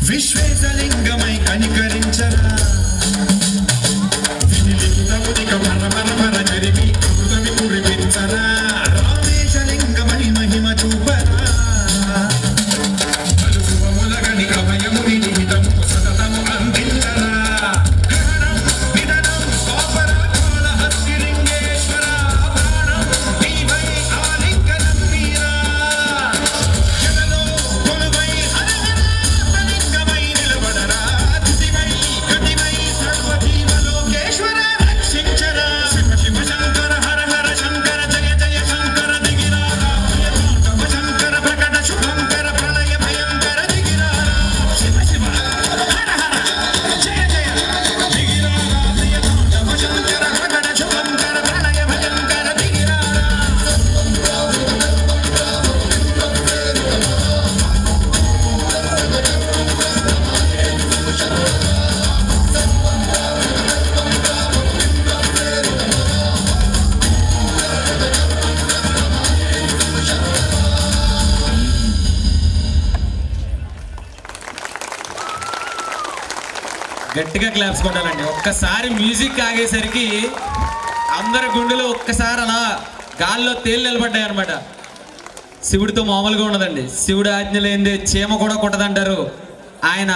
విశ్వేశలింగమై కనికరించరా వినిలిఖితమునిక మరమర జరిగి అమృతమి కురిపించరా రామేశలింగమై మహిమ చూపరా పలుశుభములగని కభయముని నిహితము సతతము అందించరా గ్రహణం విదనం కోపరాల హస్తిలింగేశ్వర ప్రాణం నీవై ఆలింగనం మీరా జగలో కొలువై హరహరలింగమై నిలబడరా దివై గతివై సర్వజీవలోకేశ్వర రక్షించరా శివ శివ శంకర హర హర శంకర జయ జయ శంకర దిగిరారా ప్రియతాండవ శంకర ప్రకట శుభంకర ప్రళయ భయంకర దిగిరారా శివ శివ హర హర జయ జయ దిగిరారా ప్రియతాండవ శంకర ప్రకట శుభంకర ప్రళయ భయంకర దిగిరారా గట్టిగా క్లాప్స్ కొట్టాలండి. ఒక్కసారి మ్యూజిక్ ఆగేసరికి అందరి గుండెలో ఒక్కసారి అలా గాల్లో తేలి నిలబడ్డాయి అనమాట. శివుడితో మామూలుగా ఉండదండి. శివుడు ఆజ్ఞ లేనిదే చీమ కూడా కొట్టదంటారు. ఆయన